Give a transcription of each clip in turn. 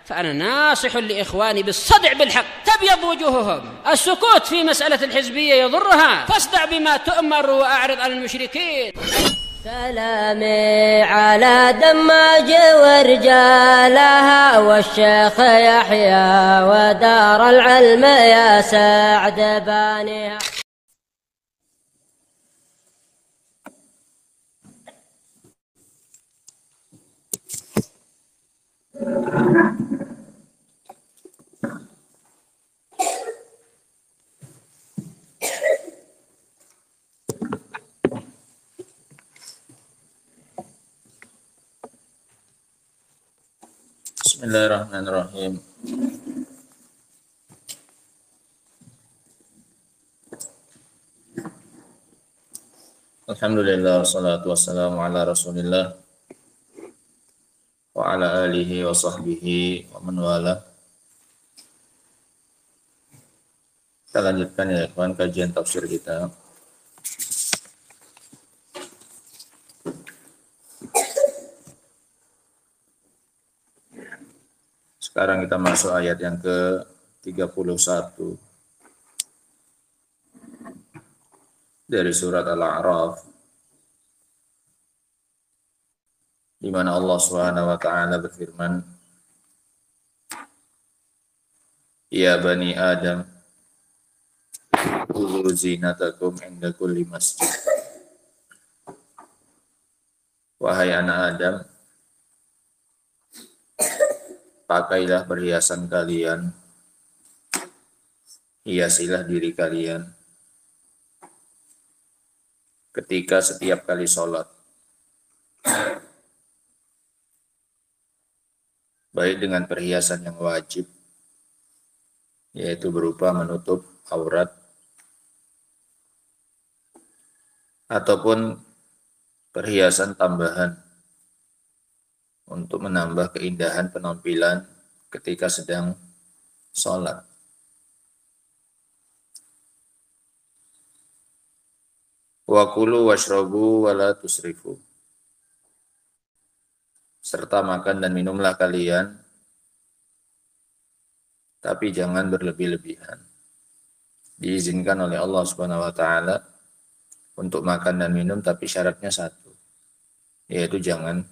فأنا ناصح لإخواني بالصدع بالحق تبيض وجوههم. السكوت في مسألة الحزبية يضرها، فاصدع بما تؤمر وأعرض عن المشركين. سلامي على دماج ورجالها والشيخ يحيى ودار العلم يا سعد بانيها. Bismillahirrahmanirrahim. Alhamdulillah, wassalatu wassalamu ala rasulillah wa ala alihi wa sahbihi wa man wala. Kita lanjutkan ya ikhwan kajian tafsir kita. Sekarang kita masuk ayat yang ke-31 dari surat Al-A'raf, di mana Allah Subhanahu wa taala berfirman, "Ya bani Adam, khudhu zinatakum 'inda kulli masjid." Wahai anak Adam, pakailah perhiasan kalian, hiasilah diri kalian ketika setiap kali sholat, baik dengan perhiasan yang wajib, yaitu berupa menutup aurat, ataupun perhiasan tambahan untuk menambah keindahan penampilan ketika sedang sholat. Wa kulu washrabu wa la tusrifu. Serta makan dan minumlah kalian, tapi jangan berlebih-lebihan. Diizinkan oleh Allah Subhanahu wa taala untuk makan dan minum, tapi syaratnya satu, yaitu jangan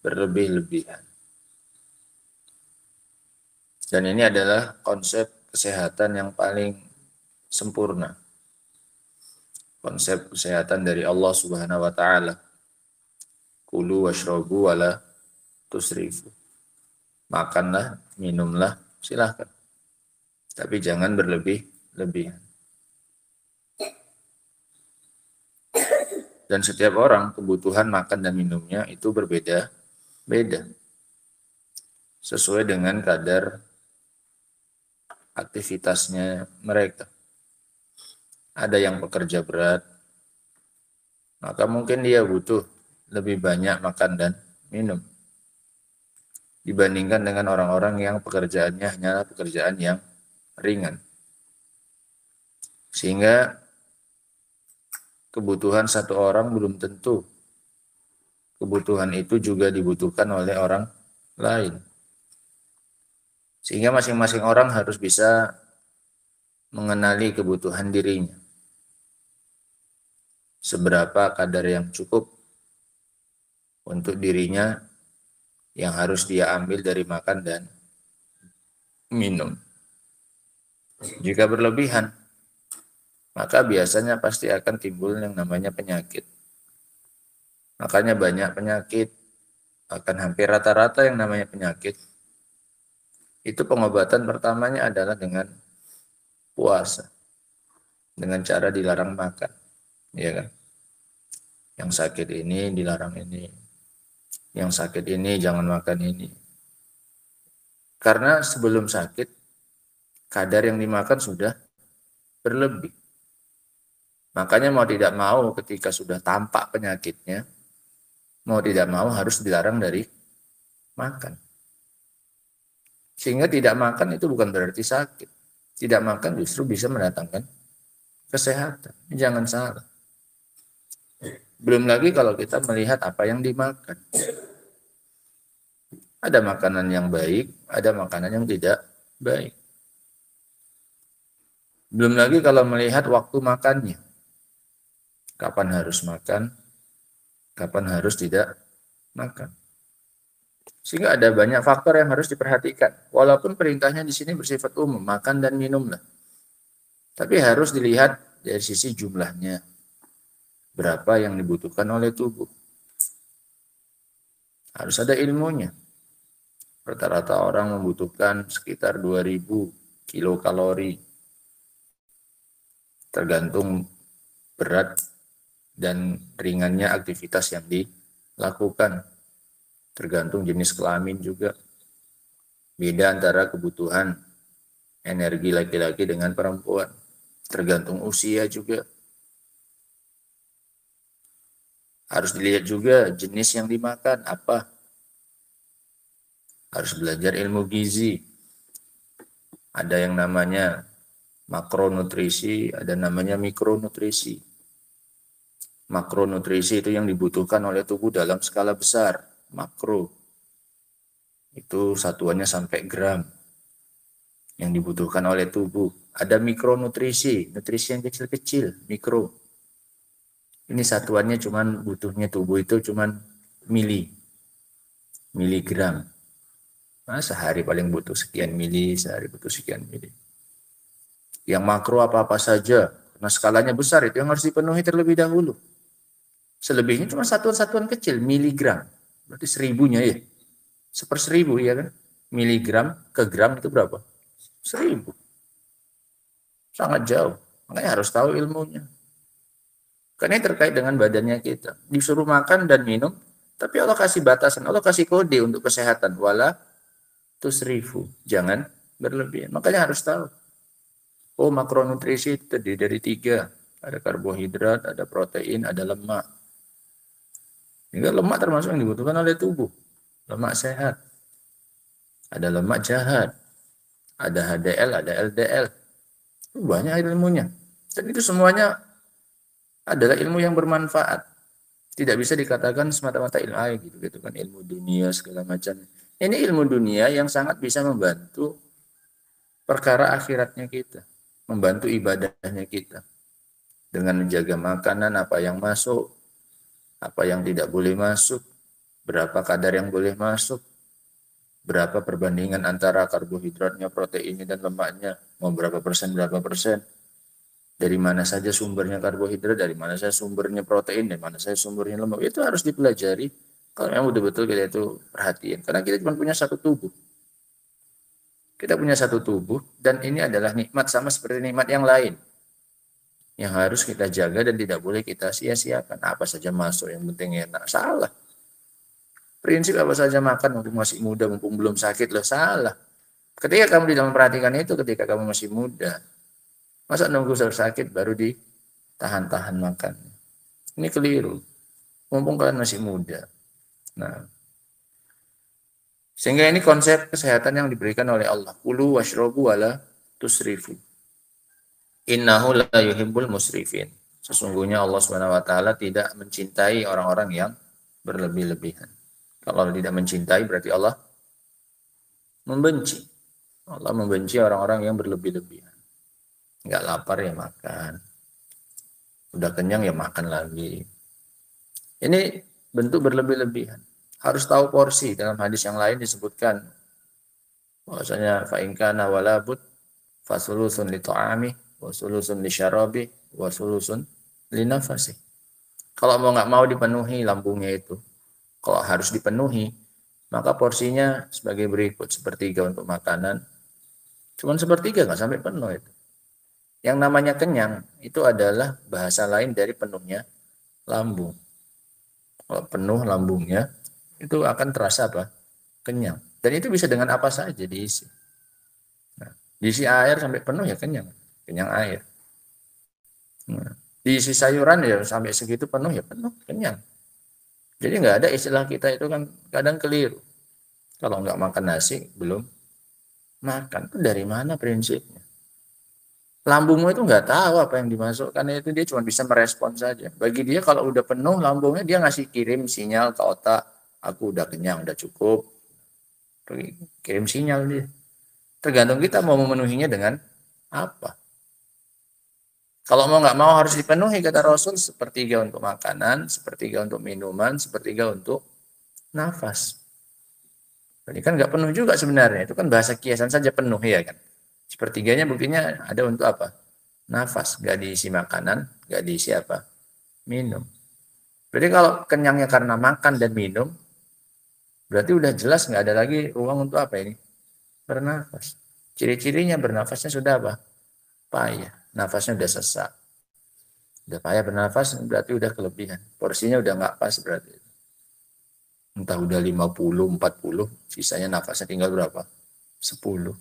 berlebih-lebihan. Dan ini adalah konsep kesehatan yang paling sempurna. Konsep kesehatan dari Allah Subhanahu wa taala. Kulu washrabu wala tusrifu. Makanlah, minumlah, silahkan. Tapi jangan berlebih-lebihan. Dan setiap orang kebutuhan makan dan minumnya itu berbeda-beda. Sesuai dengan kadar aktivitasnya mereka. Ada yang pekerja berat, maka mungkin dia butuh lebih banyak makan dan minum dibandingkan dengan orang-orang yang pekerjaannya hanyalah pekerjaan yang ringan. Sehingga kebutuhan satu orang belum tentu kebutuhan itu juga dibutuhkan oleh orang lain. Sehingga masing-masing orang harus bisa mengenali kebutuhan dirinya. Seberapa kadar yang cukup untuk dirinya yang harus dia ambil dari makan dan minum. Jika berlebihan, maka biasanya pasti akan timbul yang namanya penyakit. Makanya banyak penyakit, akan hampir rata-rata yang namanya penyakit, itu pengobatan pertamanya adalah dengan puasa. Dengan cara dilarang makan. Ya kan? Yang sakit ini dilarang ini. Yang sakit ini jangan makan ini. Karena sebelum sakit, kadar yang dimakan sudah berlebih. Makanya mau tidak mau ketika sudah tampak penyakitnya, mau tidak mau harus dilarang dari makan. Sehingga tidak makan itu bukan berarti sakit. Tidak makan justru bisa mendatangkan kesehatan. Jangan salah. Belum lagi kalau kita melihat apa yang dimakan. Ada makanan yang baik, ada makanan yang tidak baik. Belum lagi kalau melihat waktu makannya. Kapan harus makan, kapan harus tidak makan. Sehingga ada banyak faktor yang harus diperhatikan. Walaupun perintahnya di sini bersifat umum, makan dan minumlah. Tapi harus dilihat dari sisi jumlahnya. Berapa yang dibutuhkan oleh tubuh. Harus ada ilmunya. Rata-rata orang membutuhkan sekitar 2000 kilokalori. Tergantung berat dan ringannya aktivitas yang dilakukan. Tergantung jenis kelamin juga. Beda antara kebutuhan energi laki-laki dengan perempuan. Tergantung usia juga. Harus dilihat juga jenis yang dimakan apa. Harus belajar ilmu gizi. Ada yang namanya makronutrisi, ada namanya mikronutrisi. Makronutrisi itu yang dibutuhkan oleh tubuh dalam skala besar. Makro itu satuannya sampai gram yang dibutuhkan oleh tubuh. Ada mikronutrisi, nutrisi yang kecil-kecil, mikro. Ini satuannya cuman butuhnya tubuh itu cuman miligram. Nah, sehari paling butuh sekian mili, sehari butuh sekian mili. Yang makro apa-apa saja, karena skalanya besar itu yang harus dipenuhi terlebih dahulu. Selebihnya cuma satuan-satuan kecil, miligram. Berarti 1000-nya ya. 1/1000 ya kan. Miligram ke gram itu berapa? 1000. Sangat jauh. Makanya harus tahu ilmunya. Karena ini terkait dengan badannya kita. Disuruh makan dan minum, tapi Allah kasih batasan, Allah kasih kode untuk kesehatan. Wala tusrifu. Jangan berlebihan. Makanya harus tahu. Oh, makronutrisi itu terdiri dari 3. Ada karbohidrat, ada protein, ada lemak. Hingga lemak termasuk yang dibutuhkan oleh tubuh. Lemak sehat. Ada lemak jahat. Ada HDL, ada LDL. Banyak ilmunya. Dan itu semuanya adalah ilmu yang bermanfaat. Tidak bisa dikatakan semata-mata ilmu gitu kan, ilmu dunia segala macam. Ini ilmu dunia yang sangat bisa membantu perkara akhiratnya kita, membantu ibadahnya kita. Dengan menjaga makanan, apa yang masuk, apa yang tidak boleh masuk, berapa kadar yang boleh masuk, berapa perbandingan antara karbohidratnya, proteinnya, dan lemaknya, mau berapa persen, dari mana saja sumbernya karbohidrat, dari mana saja sumbernya protein, dari mana saja sumbernya lemak. Itu harus dipelajari kalau yang betul-betul kita itu perhatian. Karena kita cuma punya satu tubuh. Kita punya satu tubuh, dan ini adalah nikmat sama seperti nikmat yang lain. Yang harus kita jaga dan tidak boleh kita sia-siakan. Apa saja masuk, yang penting enak. Salah. Prinsip apa saja makan, mumpung masih muda, mumpung belum sakit, loh salah. Ketika kamu tidak memperhatikan itu, ketika kamu masih muda, masa nunggu sakit baru ditahan-tahan makan. Ini keliru. Mumpung kalian masih muda. Nah, sehingga ini konsep kesehatan yang diberikan oleh Allah. Kulu washrobu wala tusrifu. Innahu la yuhibbul musrifin. Sesungguhnya Allah SWT tidak mencintai orang-orang yang berlebih-lebihan. Kalau Allah tidak mencintai berarti Allah membenci. Allah membenci orang-orang yang berlebih-lebihan. Enggak lapar ya makan. Udah kenyang ya makan lagi. Ini bentuk berlebih-lebihan. Harus tahu porsi. Dalam hadis yang lain disebutkan bahwasanya fa in kana wala bud fasulusun li ta'ami wa sulusun li syarabi wa sulusun li nafasi. Kalau nggak mau dipenuhi lambungnya itu, kalau harus dipenuhi, maka porsinya sebagai berikut: 1/3 untuk makanan, cuman 1/3 nggak sampai penuh itu. Yang namanya kenyang itu adalah bahasa lain dari penuhnya lambung. Kalau penuh lambungnya itu akan terasa apa? Kenyang. Dan itu bisa dengan apa saja diisi. Nah, diisi air sampai penuh ya kenyang air. Nah, diisi sayuran ya sampai segitu penuh ya penuh, kenyang. Jadi nggak ada istilah kita itu kan kadang keliru. Kalau nggak makan nasi belum makan. Itu dari mana prinsipnya? Lambungmu itu nggak tahu apa yang dimasukkan, itu dia cuma bisa merespon saja. Bagi dia kalau udah penuh lambungnya, dia ngasih kirim sinyal ke otak, aku udah kenyang, udah cukup. kirim sinyal dia. Tergantung kita mau memenuhinya dengan apa. Kalau mau nggak mau harus dipenuhi kata Rasul, sepertiga untuk makanan, sepertiga untuk minuman, sepertiga untuk nafas. Jadi kan nggak penuh juga sebenarnya. Itu kan bahasa kiasan saja penuh ya kan. Sepertiganya buktinya ada untuk apa? Nafas. Nggak diisi makanan, nggak diisi apa? Minum. Berarti kalau kenyangnya karena makan dan minum, berarti udah jelas nggak ada lagi ruang untuk apa ini? Bernafas. Ciri-cirinya bernafasnya sudah apa? Payah. Nafasnya udah sesak. Udah payah bernafas berarti udah kelebihan. Porsinya udah nggak pas berarti. Entah udah 50, 40, sisanya nafasnya tinggal berapa? 10.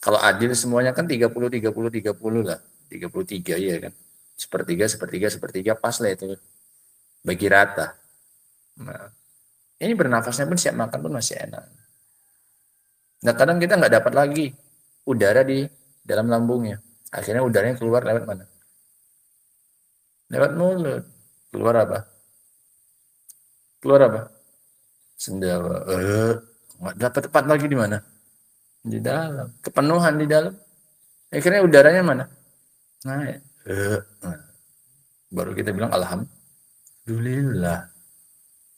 Kalau adil semuanya kan 30, 30, 30 lah. 33 ya kan. Sepertiga, sepertiga, sepertiga pas lah itu. Bagi rata. Nah, ini bernafasnya pun siap makan pun masih enak. Nah kadang kita nggak dapat lagi udara di dalam lambungnya. Akhirnya udaranya keluar lewat mana? Lewat mulut. Keluar apa? Keluar apa? Sendawa. Nggak dapat tepat lagi di mana? Di dalam. Kepenuhan di dalam. Akhirnya udaranya mana? Naik. Nah, baru kita bilang alhamdulillah.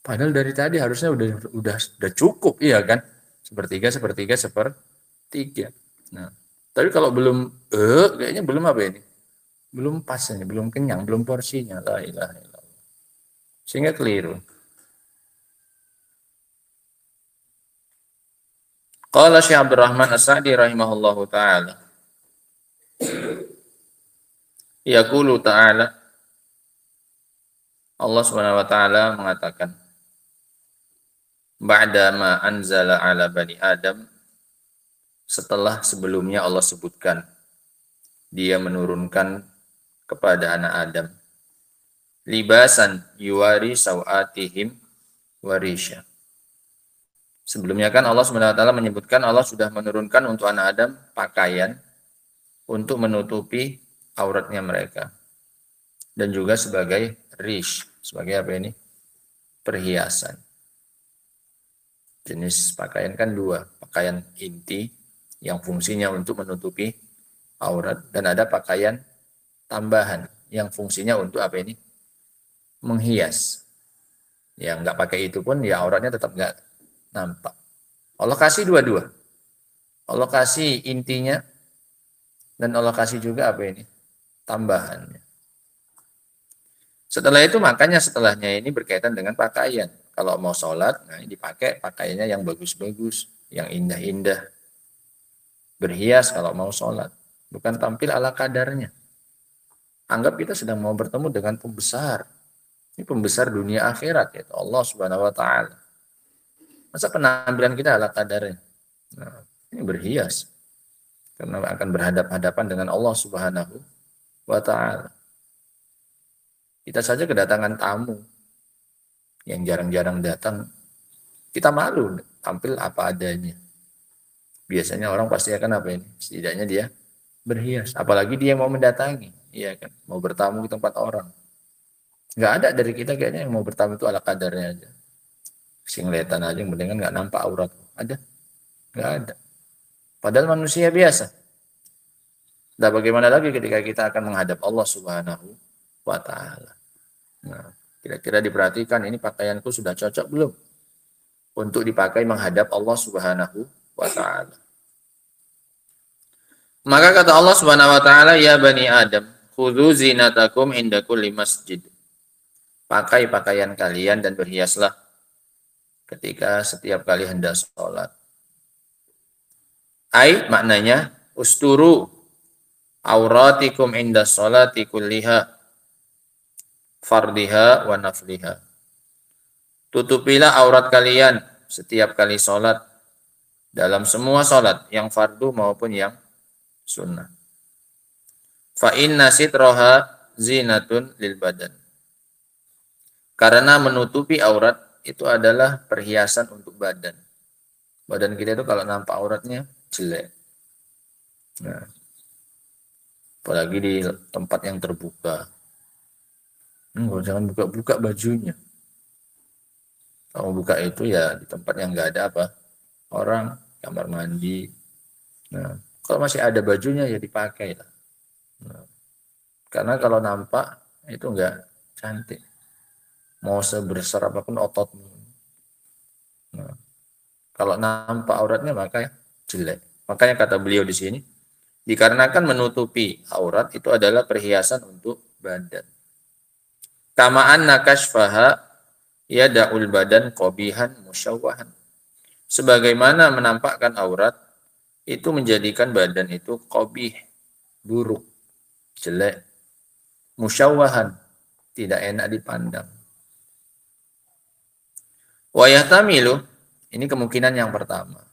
Padahal dari tadi harusnya udah cukup, iya kan? Sepertiga, sepertiga, sepertiga. Nah, tapi kalau belum kayaknya belum apa ini? Belum pas ini, belum kenyang, belum porsinya. La ilaha illallah. Sehingga keliru. Qala Syekh Abdurrahman As-Sa'di rahimahullahu taala. Yaqulu ta'ala, Allah Subhanahu wa taala mengatakan, ba'da ma anzala ala bani Adam, setelah sebelumnya Allah sebutkan dia menurunkan kepada anak Adam libasan yuwari sawatihim warisha. Sebelumnya kan Allah Subhanahu wa taala menyebutkan Allah sudah menurunkan untuk anak Adam pakaian untuk menutupi auratnya mereka. Dan juga sebagai rish, sebagai apa ini? Perhiasan. Jenis pakaian kan dua, pakaian inti yang fungsinya untuk menutupi aurat dan ada pakaian tambahan yang fungsinya untuk apa ini? Menghias. Yang nggak pakai itu pun ya auratnya tetap nggak nampak. Allah kasih dua-dua. Allah kasih intinya dan Allah kasih juga apa ini? Tambahannya. Setelah itu makanya setelahnya ini berkaitan dengan pakaian. Kalau mau sholat, nah dipakai pakaiannya yang bagus-bagus, yang indah-indah. Berhias kalau mau sholat. Bukan tampil ala kadarnya. Anggap kita sedang mau bertemu dengan pembesar. Ini pembesar dunia akhirat, yaitu Allah Subhanahu wa taala. Masa penampilan kita ala kadarnya? Nah, ini berhias. Karena akan berhadapan-hadapan dengan Allah Subhanahu wa taala. Kita saja kedatangan tamu yang jarang-jarang datang, kita malu tampil apa adanya. Biasanya orang pasti akan apa ini? Setidaknya dia berhias. Apalagi dia yang mau mendatangi, iya kan? Mau bertamu di tempat orang. Nggak ada dari kita kayaknya yang mau bertamu itu ala kadarnya aja. Singletan aja, yang penting kan nggak nampak aurat. Ada? Nggak ada. Padahal manusia biasa. Nah, bagaimana lagi ketika kita akan menghadap Allah Subhanahu wa taala. Nah, kira-kira diperhatikan ini pakaianku sudah cocok belum untuk dipakai menghadap Allah Subhanahu wa taala. Maka kata Allah Subhanahu wa taala, ya bani Adam, khudzu zinatakum inda kulli masjid. Pakai pakaian kalian dan berhiaslah ketika setiap kali hendak sholat. Ai maknanya usturu auratikum inda sholati kulliha fardiha wa nafliha. Tutupilah aurat kalian setiap kali sholat, dalam semua sholat, yang fardu maupun yang sunnah. Fa inna sitraha zinatun lil badan. Karena menutupi aurat itu adalah perhiasan untuk badan. Badan kita itu kalau nampak auratnya jelek. Nah, apalagi di tempat yang terbuka. Jangan buka-buka bajunya. Kalau buka itu ya di tempat yang nggak ada apa? orang, kamar mandi. Nah, kalau masih ada bajunya ya dipakai lah. Nah, karena kalau nampak itu enggak cantik. Mau sebesar apapun ototmu. Nah, kalau nampak auratnya maka jelek. Makanya kata beliau di sini, dikarenakan menutupi aurat itu adalah perhiasan untuk badan. Tamaan nakashfaha yada'ul badan qabihan musyawwahan. Sebagaimana menampakkan aurat itu menjadikan badan itu qabih, buruk, jelek, musyawwahan, tidak enak dipandang. Wa yahtamilu, ini kemungkinan yang pertama.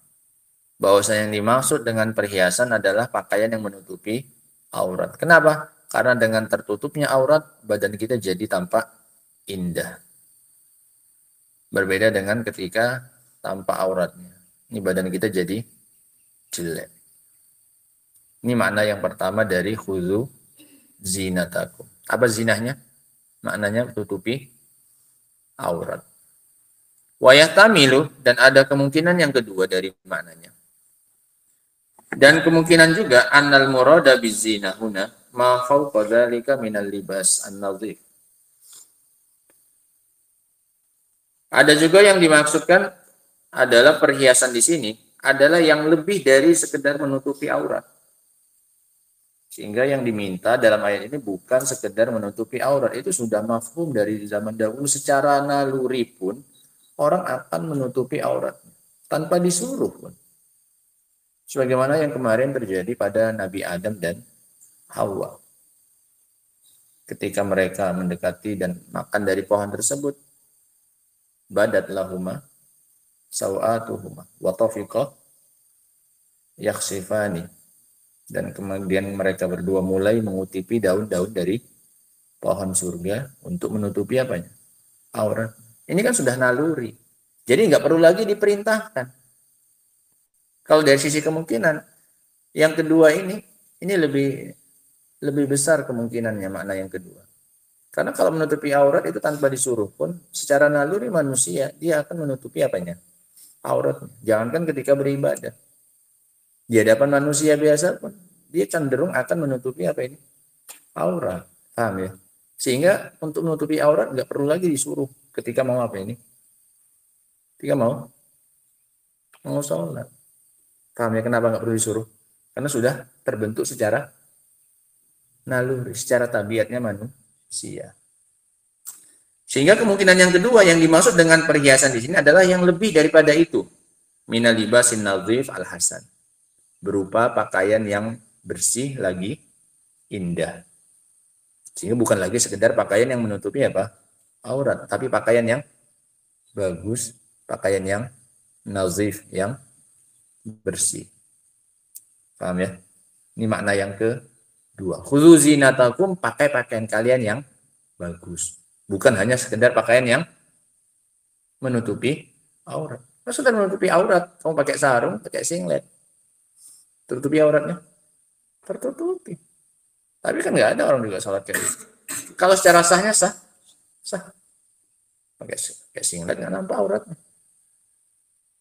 Bahwasanya yang dimaksud dengan perhiasan adalah pakaian yang menutupi aurat. Kenapa? Karena dengan tertutupnya aurat, badan kita jadi tampak indah. Berbeda dengan ketika tanpa auratnya. Ini badan kita jadi jelek. Ini makna yang pertama dari khudzu zinatakum. Apa zinahnya? Maknanya tutupi aurat. Wa yahtamilu, dan ada kemungkinan yang kedua dari maknanya. Dan kemungkinan juga annal murada bizina huna ma fawqa dzalika minal libas an-nadhif. Ada juga yang dimaksudkan adalah perhiasan di sini adalah yang lebih dari sekedar menutupi aurat. Sehingga yang diminta dalam ayat ini bukan sekedar menutupi aurat, itu sudah mafhum dari zaman dahulu. Secara naluri pun orang akan menutupi aurat tanpa disuruh pun. Sebagaimana yang kemarin terjadi pada Nabi Adam dan Hawa. Ketika mereka mendekati dan makan dari pohon tersebut, badat lahuma sawatuhuma wa tafiqa yakhsifani, dan kemudian mereka berdua mulai mengutipi daun-daun dari pohon surga untuk menutupi apanya? Aurat. Ini kan sudah naluri. Jadi nggak perlu lagi diperintahkan. Kalau dari sisi kemungkinan, yang kedua ini lebih besar kemungkinannya makna yang kedua. Karena kalau menutupi aurat itu tanpa disuruh pun, secara naluri manusia dia akan menutupi apanya? Auratnya. Jangankan ketika beribadah. Di hadapan manusia biasa pun dia cenderung akan menutupi apa ini? Aurat. Paham ya? Sehingga untuk menutupi aurat nggak perlu lagi disuruh ketika mau apa ini? Ketika mau sholat. Paham ya kenapa nggak perlu disuruh? Karena sudah terbentuk secara naluri, secara tabiatnya manusia. Sehingga kemungkinan yang kedua yang dimaksud dengan perhiasan di sini adalah yang lebih daripada itu. Minal libasin nadhif al-hasan. Berupa pakaian yang bersih lagi indah. Sehingga bukan lagi sekedar pakaian yang menutupi apa? Aurat, tapi pakaian yang bagus, pakaian yang nazif, yang bersih. Paham ya? Ini makna yang kedua. Khudzu zinatakum, pakai pakaian kalian yang bagus. Bukan hanya sekedar pakaian yang menutupi aurat. Maksudnya menutupi aurat, kamu pakai sarung, pakai singlet. Tertutupi auratnya? Tertutupi. Tapi kan nggak ada orang juga sholat kayak gitu. Kalau secara sahnya sah. Pakai singlet nggak nampak auratnya.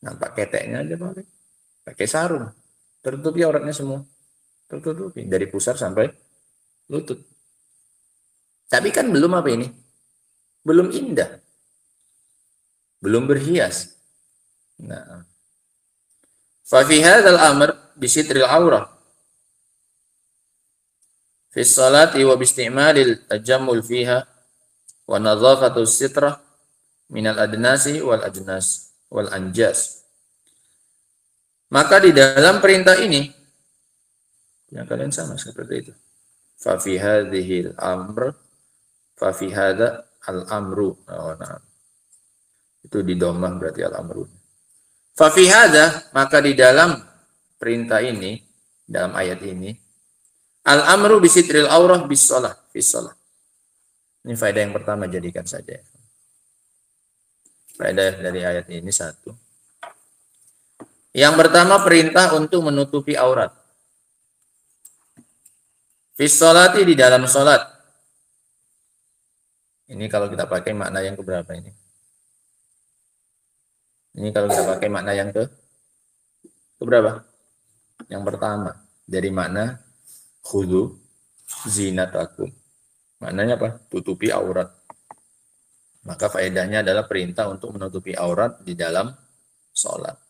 Nampak keteknya aja paling. Pakai sarung, tertutupi auratnya semua. Tertutupi dari pusar sampai lutut. Tapi kan belum apa ini? Belum indah. Belum berhias. Nah. Fa fi hadzal amr bi sitril aurah fi sholati wa bi isti'malil tajammul fiha wa nadhafatu sitrah minal adnasi wal ajnas wal anjas. Maka di dalam perintah ini yang kalian sama seperti itu. Fa fi hadhil amr fa fi hadza al amru. Oh, nah. Itu di dhammah berarti al amru. Fa fi hadza, maka di dalam perintah ini, dalam ayat ini, al amru bi sitril aurah bis shalah, fi shalah. Ini faedah yang pertama, jadikan saja. Faedah dari ayat ini satu. Yang pertama perintah untuk menutupi aurat. Fi sholati, di dalam sholat. Ini kalau kita pakai makna yang keberapa ini? Ini kalau kita pakai makna yang Itu berapa? Yang pertama, dari makna khudhu zinatakum. Maknanya apa? Tutupi aurat. Maka faedahnya adalah perintah untuk menutupi aurat di dalam sholat.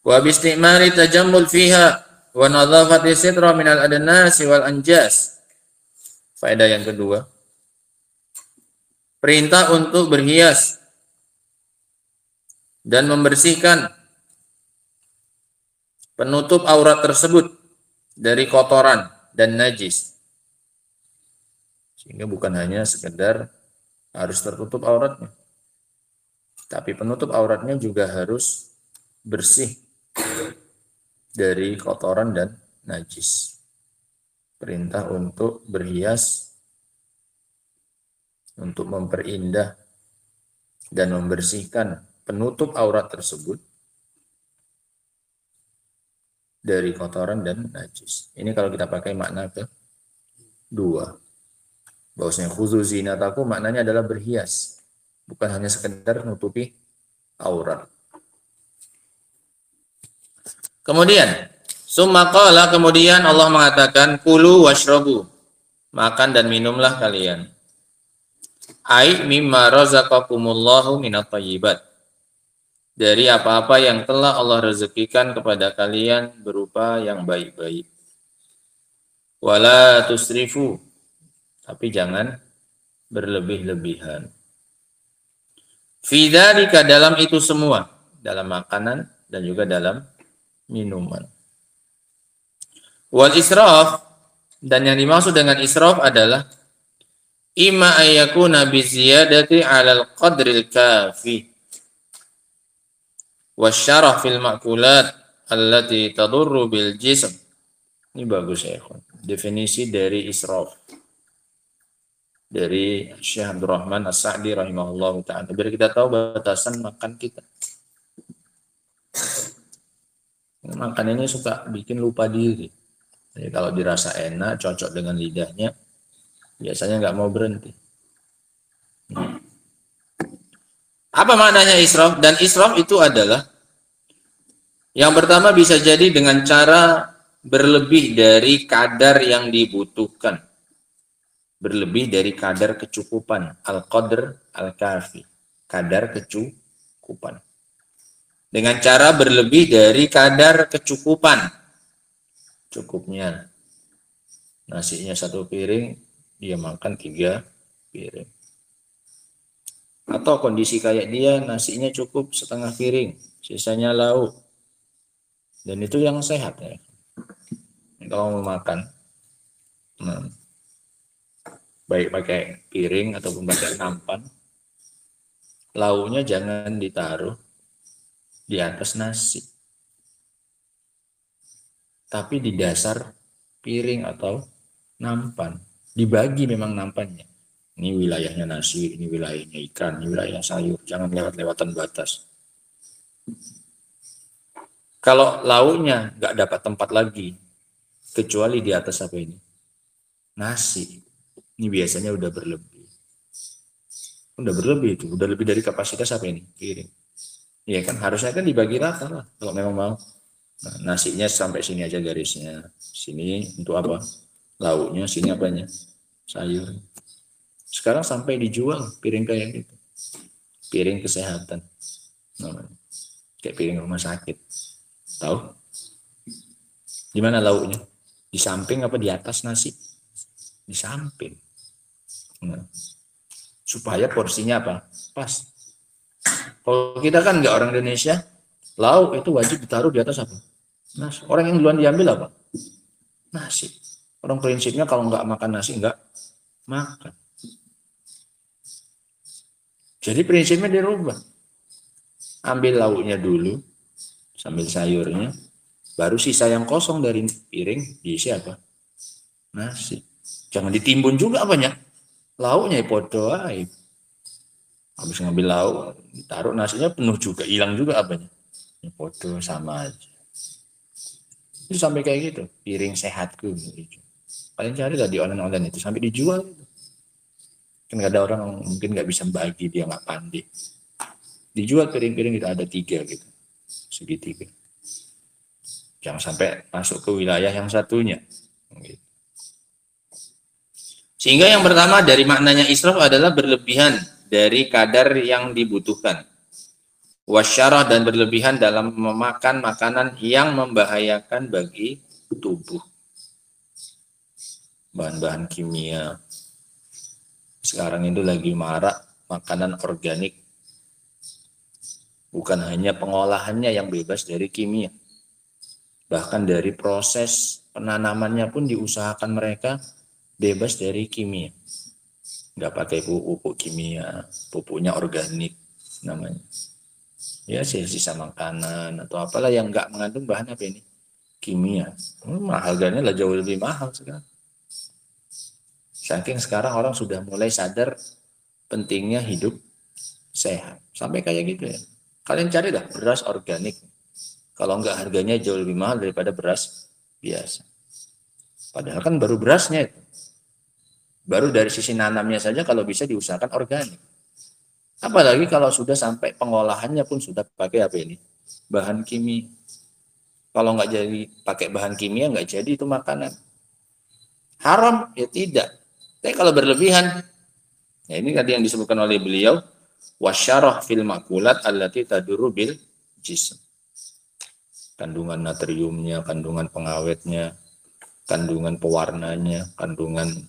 Wa bistimali tajammul fiha wa nadhafati sitra minal adnasi wal anjas. Faedah yang kedua, perintah untuk berhias dan membersihkan penutup aurat tersebut dari kotoran dan najis. Sehingga bukan hanya sekedar harus tertutup auratnya, tapi penutup auratnya juga harus bersih dari kotoran dan najis. Perintah untuk berhias, untuk memperindah dan membersihkan penutup aurat tersebut dari kotoran dan najis. Ini kalau kita pakai makna kedua. Bahwasanya khudzu zinatakum maknanya adalah berhias, bukan hanya sekedar menutupi aurat. Kemudian, summa qala, kemudian Allah mengatakan kulu washrabu, makan dan minumlah kalian. Ai mimma razaqakumullahu minat thayyibat, dari apa-apa yang telah Allah rezekikan kepada kalian berupa yang baik-baik. Wala tusrifu, tapi jangan berlebih-lebihan. Fi dzalika, dalam itu semua, dalam makanan dan juga dalam minuman. Wal israf, dan yang dimaksud dengan israf adalah imma ayyakuna bi ziyadati 'alal qadril kafi wasyarah fil ma'kulat allati tadurru bil jism. Ini bagus ya, definisi dari israf dari Syekh Abdurrahman As-Sa'di rahimahullah ta'ala, biar kita tahu batasan makan kita. Makan ini suka bikin lupa diri. Jadi kalau dirasa enak, cocok dengan lidahnya, biasanya nggak mau berhenti. Apa maknanya israf? Dan israf itu adalah, yang pertama bisa jadi dengan cara berlebih dari kadar yang dibutuhkan. Berlebih dari kadar kecukupan. Al-qadr al-kafi. Kadar kecukupan. Dengan cara berlebih dari kadar kecukupan. Cukupnya. Nasinya 1 piring, dia makan 3 piring. Atau kondisi kayak dia, nasinya cukup 1/2 piring, sisanya lauk. Dan itu yang sehat ya. Kalau mau makan, baik pakai piring ataupun pakai nampan, lauknya jangan ditaruh di atas nasi, tapi di dasar piring atau nampan. Dibagi memang nampannya. Ini wilayahnya nasi, ini wilayahnya ikan, ini wilayah sayur. Jangan lewat-lewatan batas. Kalau lauknya nggak dapat tempat lagi, kecuali di atas apa ini? Nasi. Ini biasanya udah berlebih. Udah berlebih itu, udah lebih dari kapasitas apa ini? Piring. Ya kan, harusnya kan dibagi rata lah kalau memang mau. Nah, nasinya sampai sini aja garisnya. Sini untuk apa? Lauknya, sini apanya? Sayur. Sekarang sampai dijual piring kayak gitu. Piring kesehatan. Kayak piring rumah sakit. Tahu? Di mana lauknya? Di samping apa di atas nasi? Di samping. Nah, supaya porsinya apa? Pas. Kalau kita kan nggak orang Indonesia, lauk itu wajib ditaruh di atas apa? Nasi. Orang yang duluan diambil apa? Nasi. Orang prinsipnya kalau nggak makan nasi nggak makan. Jadi prinsipnya dirubah. Ambil lauknya dulu, sambil sayurnya, baru sisa yang kosong dari piring diisi apa? Nasi. Jangan ditimbun juga banyak. Lauknya podo aja. Habis ngambil lauk, ditaruh nasinya penuh juga, hilang juga apanya. Podo sama aja. Itu sampai kayak gitu, piring sehatku. Kalian cari lah di online itu sampai dijual. Kan nggak ada orang mungkin nggak bisa bagi, dia nggak pandai. Dijual piring-piring itu ada 3 gitu, segitiga. Jangan sampai masuk ke wilayah yang satunya. Gitu. Sehingga yang pertama dari maknanya israf adalah berlebihan dari kadar yang dibutuhkan. Wasyarah, dan berlebihan dalam memakan makanan yang membahayakan bagi tubuh. Bahan-bahan kimia. Sekarang itu lagi marak makanan organik. Bukan hanya pengolahannya yang bebas dari kimia. Bahkan dari proses penanamannya pun diusahakan mereka bebas dari kimia. Nggak pakai pupuk kimia, pupuknya organik namanya. Ya sisa makanan atau apalah yang nggak mengandung bahan apa ini? Kimia. Harganya lah jauh lebih mahal sekarang. Saking sekarang orang sudah mulai sadar pentingnya hidup sehat. Sampai kayak gitu ya. Kalian cari dah beras organik. Kalau enggak harganya jauh lebih mahal daripada beras biasa. Padahal kan baru berasnya itu. Baru dari sisi nanamnya saja kalau bisa diusahakan organik. Apalagi kalau sudah sampai pengolahannya pun sudah pakai apa ini? Bahan kimia. Kalau nggak jadi pakai bahan kimia nggak jadi itu makanan. Haram ya tidak. Tapi kalau berlebihan, ya ini tadi yang disebutkan oleh beliau, wasyarah fil makulat allati tadurru bil jism. Kandungan natriumnya, kandungan pengawetnya, kandungan pewarnanya, kandungan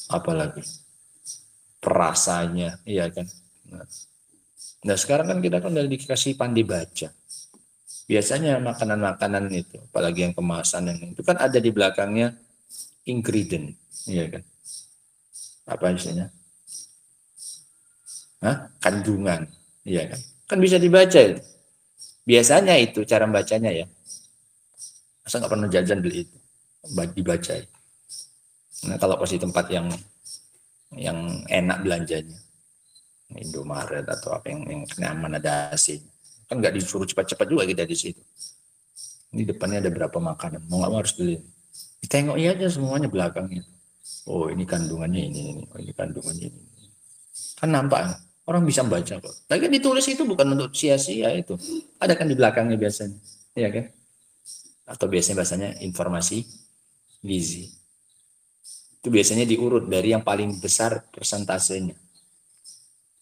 apa lagi? Perasanya, iya kan. Nah sekarang kan kita kan udah dikasih pandai baca. Biasanya makanan-makanan itu, apalagi yang kemasan yang itu kan ada di belakangnya ingredient, iya kan. Apa istilahnya? Kandungan, iya kan. Kan bisa dibaca itu. Biasanya itu cara bacanya ya. Masa nggak pernah jajan beli itu, dibaca. Nah kalau pas di tempat yang enak belanjanya, Indomaret atau apa yang nyaman ada AC, kan nggak disuruh cepat-cepat juga kita di situ. Ini depannya ada berapa makanan, mau nggak mau harus beli. Ditengok aja semuanya belakangnya. Oh ini kandungannya ini, oh ini kandungannya ini. Kan nampak orang bisa baca kok. Tapi ditulis itu bukan untuk sia-sia itu. Ada kan di belakangnya biasanya, ya kan? Atau biasanya bahasanya informasi gizi. Itu biasanya diurut dari yang paling besar persentasenya.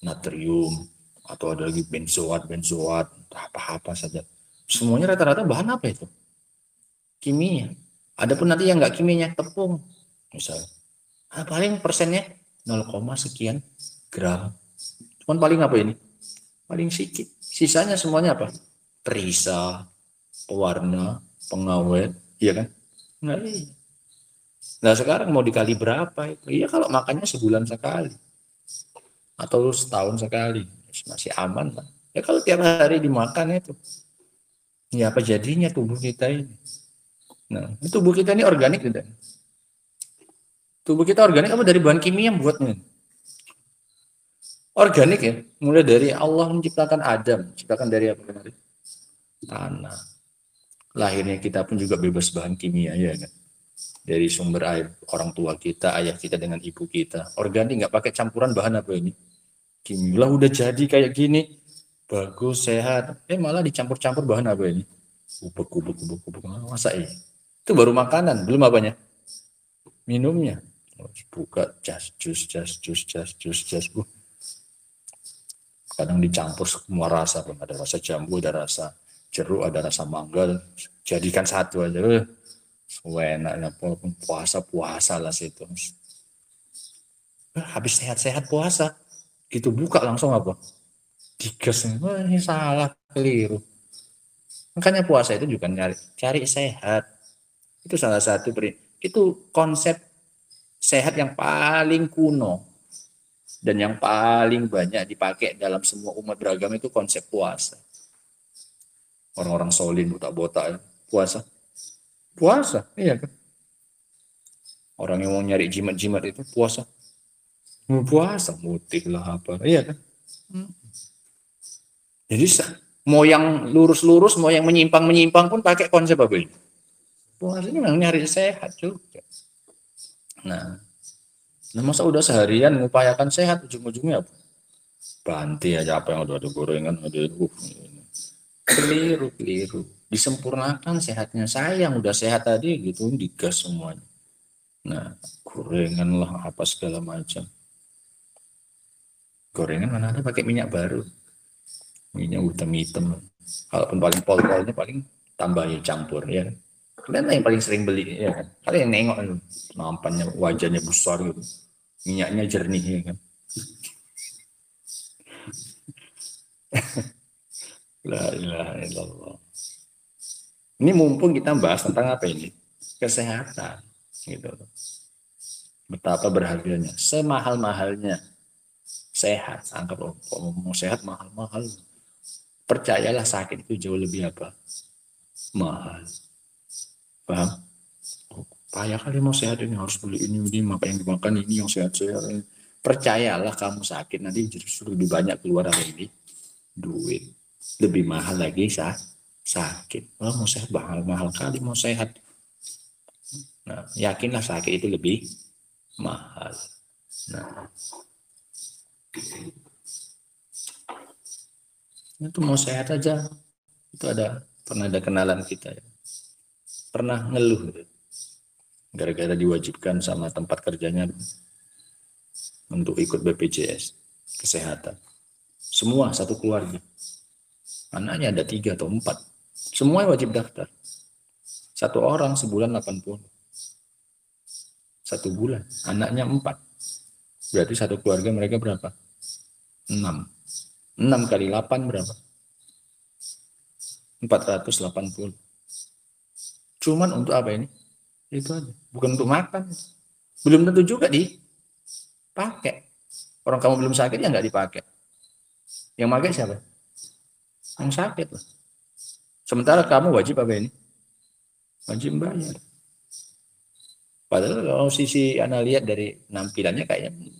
Natrium, atau ada lagi benzoat, apa-apa saja. Semuanya rata-rata bahan apa itu? Kimia. Adapun nanti yang nggak kimianya, tepung. Misalnya. Paling persennya 0, sekian gram. Cuman paling apa ini? Paling sedikit. Sisanya semuanya apa? Perisa, pewarna, pengawet, iya kan? Nah sekarang mau dikali berapa itu? Iya kalau makannya sebulan sekali atau setahun sekali masih aman lah. Ya kalau tiap hari dimakan itu, ya apa jadinya tubuh kita ini? Nah tubuh kita ini organik tidak? Tubuh kita organik apa dari bahan kimia yang buatnya? Organik ya, mulai dari Allah menciptakan Adam, menciptakan dari apa kemarin? Tanah. Lahirnya kita pun juga bebas bahan kimia ya kan? Dari sumber air orang tua kita, ayah kita dengan ibu kita. Organik, nggak pakai campuran bahan apa ini? Kimia udah jadi kayak gini, bagus, sehat. Malah dicampur-campur bahan apa ini? Kubuk. Masa ini? Itu baru makanan, belum apanya? Minumnya. Buka jus. Kadang dicampur semua rasa, ada rasa jambu, ada rasa jeruk, ada rasa mangga, jadikan satu aja. Enaknya puasa lah situ. Habis sehat-sehat puasa, gitu buka langsung apa? Digas. Ini salah, keliru. Makanya puasa itu juga cari sehat. Itu salah satu itu konsep sehat yang paling kuno dan yang paling banyak dipakai dalam semua umat beragama itu konsep puasa. Orang-orang solin botak-botak puasa, iya kan? Orang yang mau nyari jimat-jimat itu puasa mutih lah apa, iya kan? Jadi mau yang lurus-lurus, mau yang menyimpang pun pakai konsep apa ini? Puasa ini memang nyari sehat juga. Nah, Nah, masa udah seharian mengupayakan sehat, ujung-ujungnya apa? Banti aja apa yang udah ada gorengan, ada ini. Keliru. Disempurnakan sehatnya. Sayang udah sehat tadi gitu, digas semuanya. Nah, gorengan lah apa segala macam. Gorengan mana ada pakai minyak baru. Minyak hitam-hitam. Kalaupun paling pol-polnya paling tambahin campur ya. Kalian yang paling sering beli ya kan. Kalian yang nengok nampannya wajahnya besar gitu. Minyaknya jernih ya kan. La ilaha illallah. Ini mumpung kita bahas tentang apa ini? Kesehatan gitu. Betapa berharganya, semahal-mahalnya sehat. Anggap mau sehat mahal-mahal. Percayalah sakit itu jauh lebih apa? Mahal. Paham? Payah kali mau sehat ini harus beli ini maka yang dimakan ini yang sehat-sehat. Percayalah kamu sakit nanti justru lebih banyak keluar dari ini duit, lebih mahal lagi sakit. Mau sehat mahal kali mau sehat. Nah, yakinlah sakit itu lebih mahal. Nah, itu mau sehat aja. Itu pernah ada kenalan kita ya. Pernah ngeluh gitu. Gara-gara diwajibkan sama tempat kerjanya untuk ikut BPJS kesehatan. Semua satu keluarga. Anaknya ada 3 atau 4. Semua wajib daftar. Satu orang sebulan 80. 1 bulan. Anaknya 4. Berarti satu keluarga mereka berapa? 6. 6 kali 8 berapa? 480. Cuman untuk apa ini? Itu aja. Bukan untuk makan. Belum tentu juga dipakai. Orang kamu belum sakit ya nggak dipakai. Yang pakai siapa? Yang sakit lah. Sementara kamu wajib apa ini? Wajib bayar. Padahal kalau sisi Anda lihat dari penampilannya kayaknya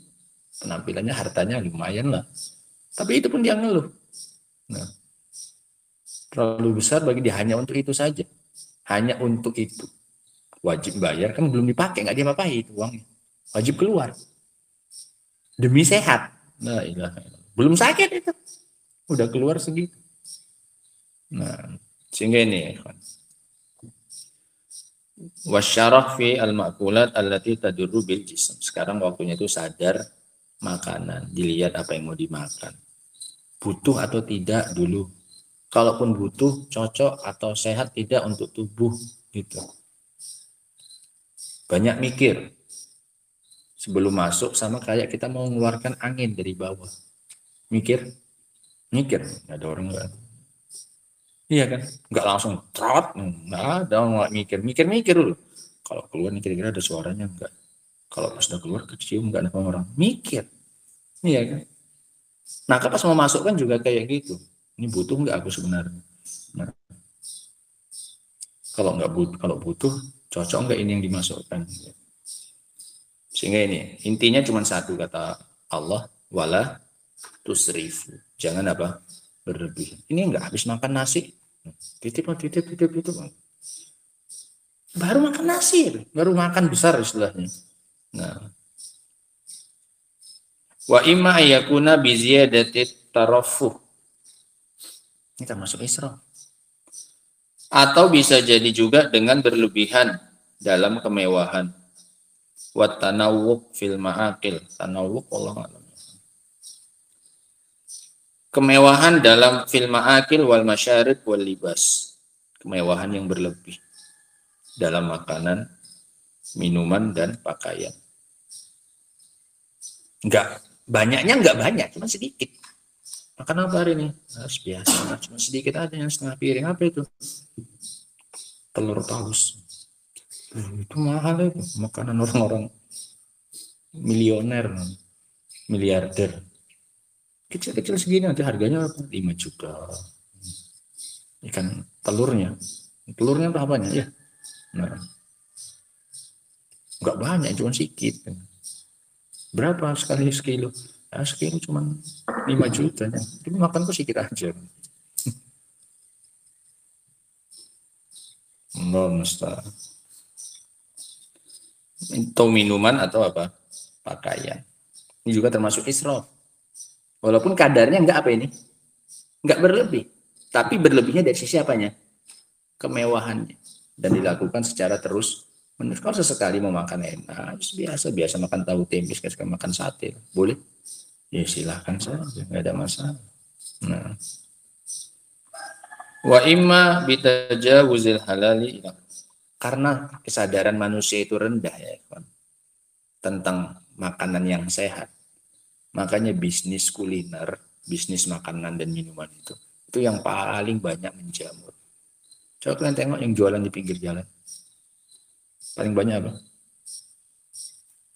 penampilannya hartanya lumayan lah. Tapi itu pun dia ngeluh. Nah, terlalu besar bagi dia hanya untuk itu saja. Hanya untuk itu. Wajib bayar kan belum dipakai, nggak diapa-apain itu uangnya. Wajib keluar. Demi sehat. Nah, belum sakit itu. Udah keluar segitu. Nah, sehingga ini wasyarah fi al-ma'kulat allati tadurru bil jism. Sekarang waktunya itu sadar makanan, dilihat apa yang mau dimakan. Butuh atau tidak dulu. Kalaupun butuh, cocok atau sehat tidak untuk tubuh gitu. Banyak mikir. Sebelum masuk sama kayak kita mau mengeluarkan angin dari bawah. Mikir. Ada orang enggak? Iya kan? Enggak langsung trot, enggak ada orang mikir dulu. Kalau keluar nih kira-kira ada suaranya enggak? Kalau pas udah keluar kecium enggak ada orang. Mikir. Iya kan? Nah, pas mau masuk kan juga kayak gitu. Ini butuh enggak aku sebenarnya? Nah, kalau butuh cocok enggak ini yang dimasukkan? Sehingga ini intinya cuma satu kata Allah, wala tusrifu. Jangan apa? Berlebih. Ini enggak habis makan nasi. Titip. Baru makan nasi, baru makan besar istilahnya. Nah. Wa imma yakuna bi ziyadati tarafuh. Ini termasuk israf. Atau bisa jadi juga dengan berlebihan dalam kemewahan. Wa tanawwuq fil ma'akil. Tanawwuq Allah alam. Kemewahan dalam fil ma'akil wal masyarib wal libas. Kemewahan yang berlebih dalam makanan, minuman dan pakaian. Banyaknya enggak banyak, cuma sedikit. Makan apa hari ini? Biasa, cuma sedikit aja yang setengah piring. Apa itu? Telur paus. Itu mahal itu, makanan orang-orang milioner, miliarder. Kecil-kecil segini nanti harganya 5 juta. Ikan telurnya berapanya ya? Nah, enggak banyak, cuma sedikit. Berapa sekali sekilo? Ya, sekilo cuma 5 juta. Tapi makan kok sedikit aja. Enggak mustahil. Itu minuman atau apa? pakaian. Ini juga termasuk israf. Walaupun kadarnya enggak apa ini? Enggak berlebih. Tapi berlebihnya dari sisi apanya? Kemewahannya. Dan dilakukan secara terus menerus. Kalau sesekali mau makan enak, biasa makan tahu tempe, sekali makan sate, boleh? Ya silahkan saja, nggak ada masalah. Nah, wa imma bitajawuzil halali, karena kesadaran manusia itu rendah ya tentang makanan yang sehat. Makanya bisnis kuliner, bisnis makanan dan minuman itu yang paling banyak menjamur. Coba kalian tengok yang jualan di pinggir jalan. Paling banyak apa?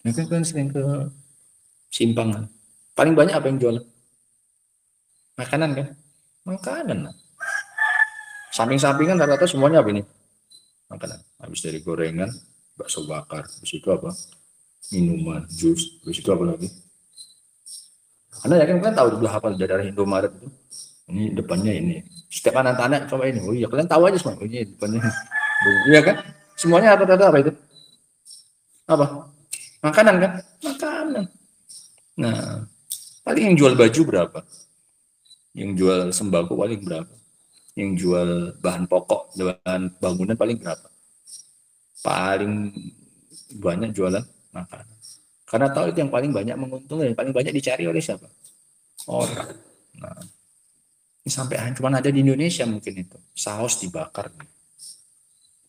Mungkin kalian sering ke Simpangan. Paling banyak apa yang jualan? Makanan kan? Makanan. Samping-sampingan rata-rata semuanya apa ini? Makanan. Habis dari gorengan, bakso bakar. Habis itu apa? Minuman, jus. Habis itu apa lagi? Karena ya kan tahu udah hafal daerah Indomaret itu. Ini depannya ini. Setiap anak-anak coba ini. Oh iya, kalian tahu aja semua. Oh iya, depannya. Iya kan? Semuanya rata-rata apa itu? Apa? Makanan kan? Makanan. Nah, paling yang jual baju berapa? Yang jual sembako paling berapa? Yang jual bahan pokok, bahan bangunan paling berapa? Paling banyak jualan makanan. Karena tahu itu yang paling banyak menguntungkan, yang paling banyak dicari oleh siapa? Orang. Nah, ini sampai cuma ada di Indonesia mungkin itu. Saus dibakar.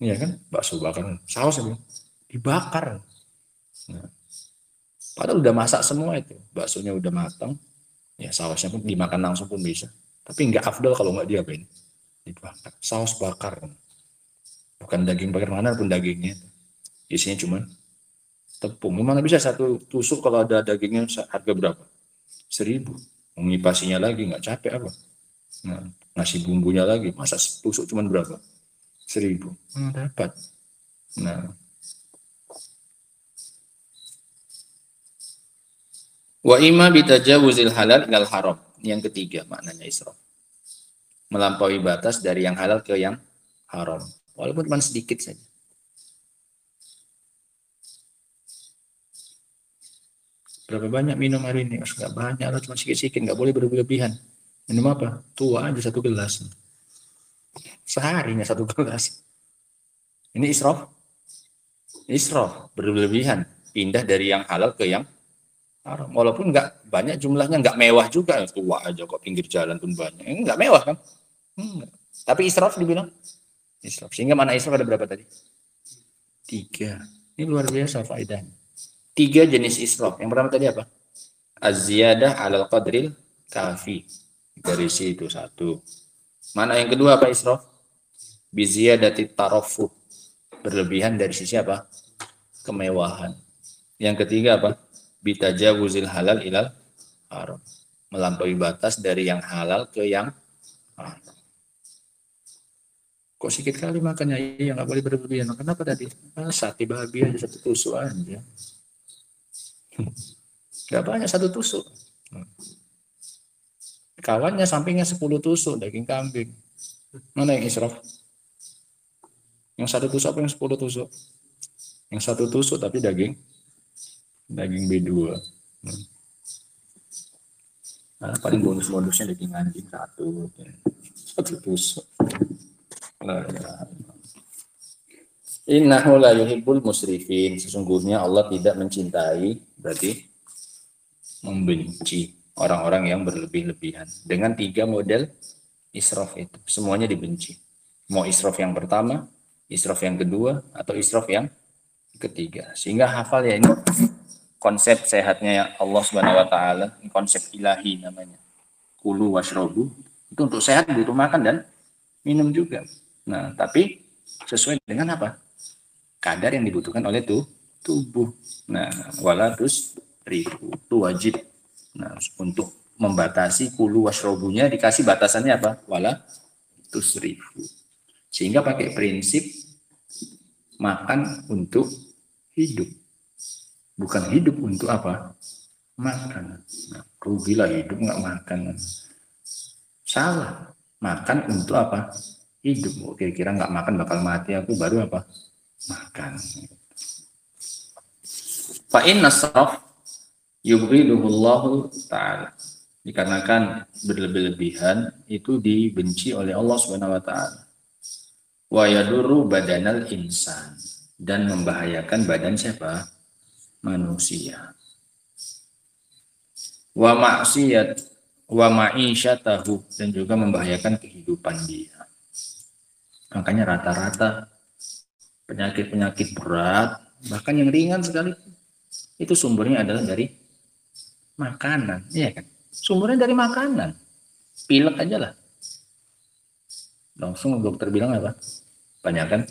Iya kan? Bakso bakar. Saus apa? Dibakar. Nah, padahal udah masak semua itu. Baksonya udah matang. Ya sausnya pun dimakan langsung pun bisa. Tapi nggak afdal kalau nggak diapain? Dibakar. Saus bakar. Bukan daging bakar mana pun dagingnya. Isinya cuma tepung. Gimana bisa satu tusuk kalau ada dagingnya harga berapa? 1.000. Mengipasinya lagi nggak capek apa? Nah, nasi bumbunya lagi. Masa tusuk cuma berapa? 1.000. Dapat. Nah. Wa imma bitajawuzil halal ilal haram. Yang ketiga maknanya israf. Melampaui batas dari yang halal ke yang haram. Walaupun cuma sedikit saja. Berapa banyak minum hari ini? Enggak banyak lah, cuma sedikit-sedikit. Enggak boleh berlebihan. Minum apa? Tua aja 1 gelas. Seharinya 1 gelas. Ini israf. Israf. Berlebihan. Pindah dari yang halal ke yang haram. Walaupun enggak banyak jumlahnya, enggak mewah juga. Tua aja kok pinggir jalan pun banyak. Enggak mewah kan? Tapi israf dibilang. Israf. Sehingga mana israf ada berapa tadi? 3. Ini luar biasa faedahnya. 3 jenis israf. Yang pertama tadi apa? Az-ziyadah alal qadril kafi. Dari situ 1. Mana yang kedua apa israf? Biziyadati tarafuh. Berlebihan dari sisi apa? Kemewahan. Yang ketiga apa? Bitajawuzil halal ilal haram. Melampaui batas dari yang halal ke yang haram. Kok sedikit kali makannya? Iya, nggak boleh berlebihan. Kenapa tadi? Sate babi aja 1 tusuk aja. Gak banyak 1 tusuk. Kawannya sampingnya 10 tusuk daging kambing. Mana yang israf? Yang 1 tusuk apa yang 10 tusuk? Yang 1 tusuk tapi daging B2. Nah, paling bonus-bonusnya daging anjing 1 tusuk. Innahu la yuhibbul musrifin. Sesungguhnya Allah tidak mencintai, berarti membenci orang-orang yang berlebih-lebihan. Dengan 3 model israf itu, semuanya dibenci. Mau israf yang pertama, israf yang kedua, atau israf yang ketiga. Sehingga hafal ya ini konsep sehatnya Allah Subhanahu wa taala, konsep ilahi namanya. Kulu washrobu. Itu untuk sehat butuh makan dan minum juga. Nah, tapi sesuai dengan apa? Kadar yang dibutuhkan oleh tubuh. Nah, wala tusrifu. Itu wajib. Nah, untuk membatasi kulu washrobunya dikasih batasannya apa? Wala tusrifu. Sehingga pakai prinsip makan untuk hidup. Bukan hidup untuk apa? Makan. Nah, rugilah hidup nggak makan. Salah. Makan untuk apa? Hidup. Kira-kira nggak makan bakal mati, aku baru apa? Makan. Fa'in nasraf, Yubghiduhullahu ta'ala. Dikarenakan berlebih-lebihan itu dibenci oleh Allah Subhanahu wa taala. Wa yadurru badanal insan, dan membahayakan badan siapa? Manusia. Wa maksiyat wa ma'isyatahu, dan juga membahayakan kehidupan dia. Makanya rata-rata penyakit-penyakit berat, bahkan yang ringan sekali, itu sumbernya adalah dari makanan, iya kan? Sumbernya dari makanan. Pilek aja lah. Langsung dokter bilang apa? Banyakan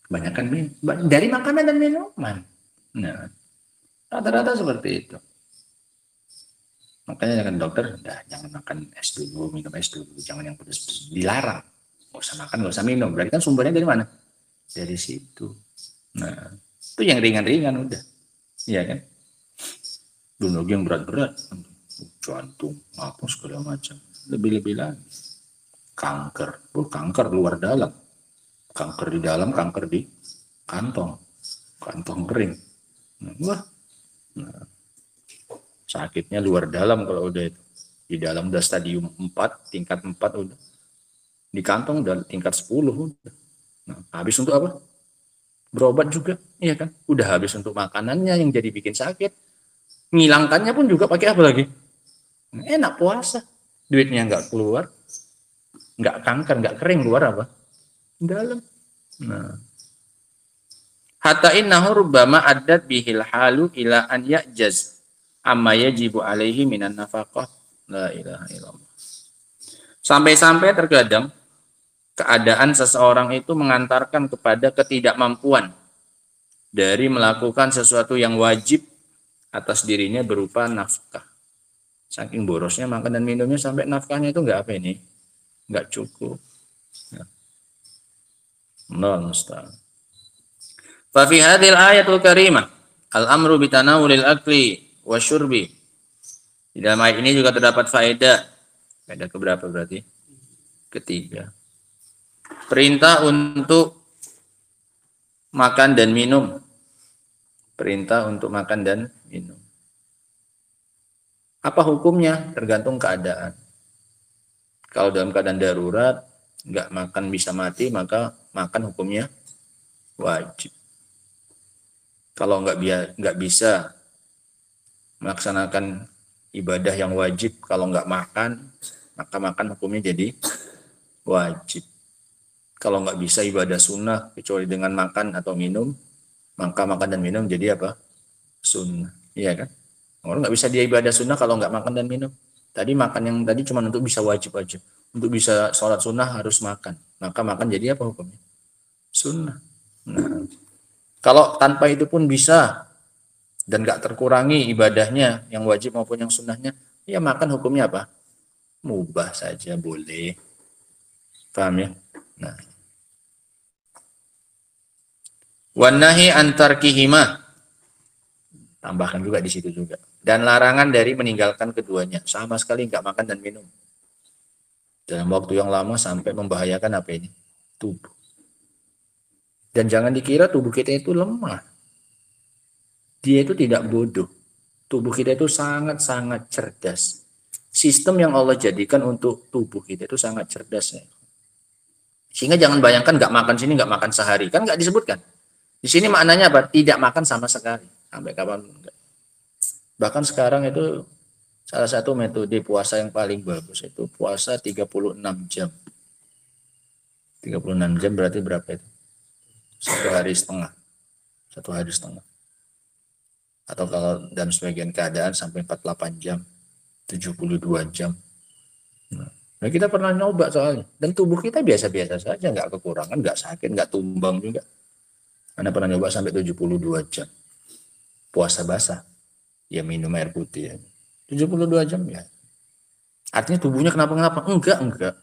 Banyakan dari makanan dan minuman. Nah, rata-rata seperti itu. Makanya kan dokter, jangan makan es dulu, minum es dulu, jangan yang pedas-pedas, dilarang. Nggak usah makan, nggak usah minum. Berarti kan sumbernya dari mana? Dari situ. Nah, itu yang ringan-ringan udah. Iya kan? Belum lagi yang berat-berat, jantung, apa segala macam. Lebih-lebih lagi. Kanker, kanker luar dalam. Kanker di dalam, kanker di kantong. Kantong kering. Wah. Nah, sakitnya luar dalam kalau udah itu. Di dalam udah stadium 4, tingkat 4 udah. Di kantong udah tingkat 10 udah. Nah, habis untuk apa? Berobat juga, iya kan? Udah habis untuk makanannya yang jadi bikin sakit. Ngilangkannya pun juga pakai apa lagi? Enak puasa. Duitnya nggak keluar. Nggak kanker, nggak kering, keluar apa? Dalam. Nah. Hatta innahu rubbama addat bihil halu ila an ya'jaz amma yajibu alaihi minan nafaqah. La ilaha illallah. Sampai-sampai terkadang keadaan seseorang itu mengantarkan kepada ketidakmampuan dari melakukan sesuatu yang wajib atas dirinya berupa nafkah. Saking borosnya makan dan minumnya sampai nafkahnya itu nggak apa ini, nggak cukup. Non-stop. Fa fi hadhil ayatul karimah al-amru bi tanawulil akli wa syurbi. Di dalam ayat ini juga terdapat faedah. Faedah keberapa berarti? Ketiga. Perintah untuk makan dan minum. Perintah untuk makan dan minum. Apa hukumnya? Tergantung keadaan. Kalau dalam keadaan darurat, nggak makan bisa mati, maka makan hukumnya wajib. Kalau nggak bisa melaksanakan ibadah yang wajib, kalau nggak makan, maka makan hukumnya jadi wajib. Kalau nggak bisa ibadah sunnah kecuali dengan makan atau minum, maka makan dan minum jadi apa? Sunnah, iya kan? Orang nggak bisa dia ibadah sunnah kalau nggak makan dan minum. Tadi makan yang tadi cuma untuk bisa wajib aja. Untuk bisa sholat sunnah harus makan. Maka makan jadi apa hukumnya? Sunnah. Nah, kalau tanpa itu pun bisa dan nggak terkurangi ibadahnya yang wajib maupun yang sunnahnya, ya makan hukumnya apa? Mubah saja, boleh. Paham ya? Nah. Wanahi antarkihima, tambahkan juga di situ juga. Dan larangan dari meninggalkan keduanya, sama sekali nggak makan dan minum dalam waktu yang lama sampai membahayakan apa ini? Tubuh. Dan jangan dikira tubuh kita itu lemah. Dia itu tidak bodoh. Tubuh kita itu sangat-sangat cerdas. Sistem yang Allah jadikan untuk tubuh kita itu sangat cerdas. Ya. Sehingga jangan bayangkan nggak makan sini, nggak makan sehari. Kan nggak disebutkan. Di sini maknanya apa? Tidak makan sama sekali. Sampai kapan? Bahkan sekarang itu salah satu metode puasa yang paling bagus itu puasa 36 jam. 36 jam berarti berapa itu? 1,5 hari. 1,5 hari. Atau kalau dalam sebagian keadaan sampai 48 jam. 72 jam. Nah, kita pernah nyoba soalnya. Dan tubuh kita biasa-biasa saja. Nggak kekurangan, nggak sakit, nggak tumbang juga. Anda pernah nyoba sampai 72 jam. Puasa basah. Ya minum air putih ya. 72 jam ya. Artinya tubuhnya kenapa-kenapa? Enggak.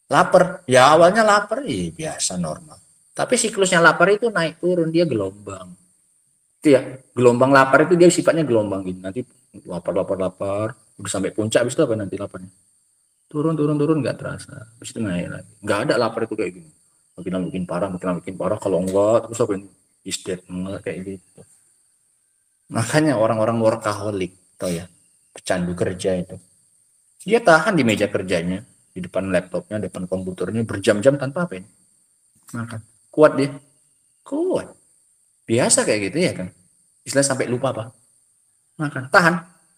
Lapar. Ya awalnya lapar, biasa normal. Tapi siklusnya lapar itu naik turun, dia gelombang. Itu ya, gelombang lapar itu dia sifatnya gelombang gitu. Nanti lapar, udah sampai puncak, habis itu apa nanti laparnya? Turun, nggak terasa. Habis itu naik lagi. Nggak ada lapar itu kayak gini. Makin parah. Kalau enggak, terus apa ini? Isdet, enggak kayak gitu. Makanya orang-orang workaholic, tau ya, pecandu kerja itu. Dia tahan di meja kerjanya, di depan laptopnya, depan komputernya berjam-jam tanpa apa ini? Makan. Kuat dia. Kuat. Biasa kayak gitu ya kan. Istilah sampai lupa apa? Makan. Tahan.